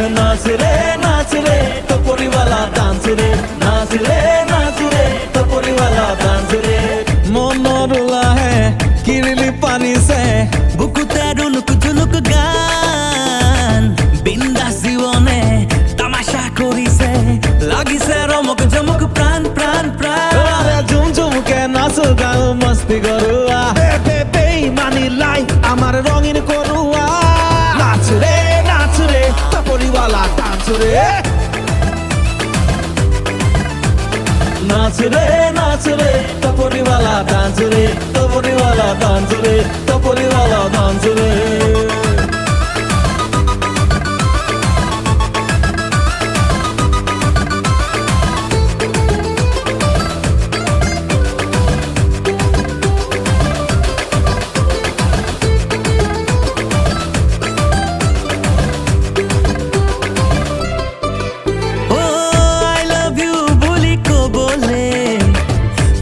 नाच रे टपोरी वाला डांस रे नाच रे टपोरी वाला डांस रे मनोरुला है किरली पानी से বুকুতে রুনুক ঝুনুক গান বিন্দাস জীবনে তামাশা করিছে লাগিছে রমক জমক প্রাণ প্রাণ প্রাণ अरे झुम झुम के नाच गाओ मस्ती करुआ बेईमानी लाई আমার রঙিন করুয়া নাচ রে टपोरी वाला डांस रे नाच रे टपोरी वाला डांस रे टपोरी वाला डांस रे टपोरी वाला डांस रे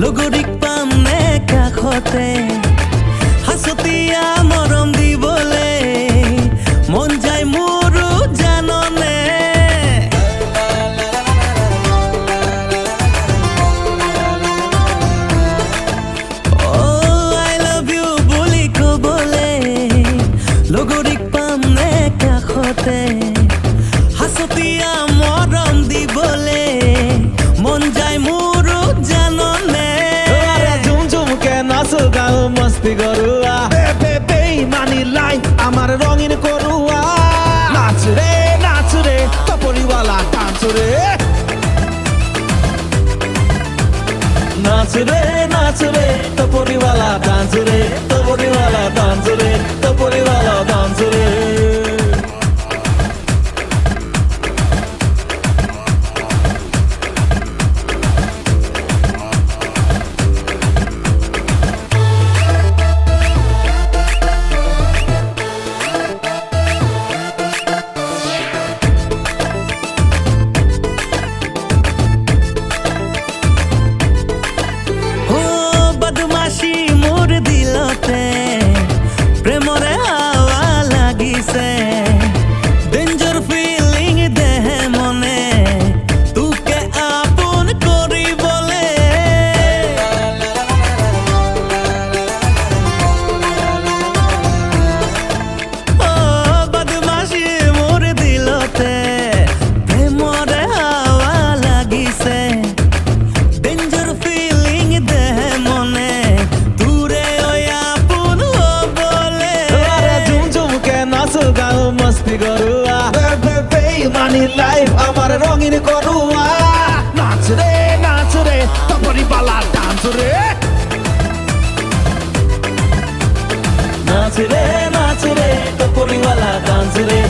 লগরিক পামনে কাষতে হাসতিয়া মৰম দিবলে মন যায় মোৰো জাননে আই লাভ ইউ বুলি কবলে লগরিক পামনে কাষতে হাসতিয়া মৰম দিবলে মন যায় মোৰো জাননে নাচ গাও মস্তি করুয়া বেঈমানি লাই আমার রঙিন করুয়া নাচ রে टपोरी वाला डांस रे नाच रे टपोरी वाला डांस रे टपोरी वाला डांस रे टपोरी वाला डांस रे প্রেমরে হাওয়া লাগিছে ডেঞ্জার ফিলিং দেহে মনে তোকে আপন করিবলে ও বদমাশি মোর দিলতে প্রেমরে হাওয়া লাগিছে ডেঞ্জার ফিলিং দেহে মনে গাও মস্তি করুয়া বেঈমানি লাইফ আমার রঙিন করুয়া নাচ রে टपोरी वाला डांस रे नाच रे टपोरी वाला डांस रे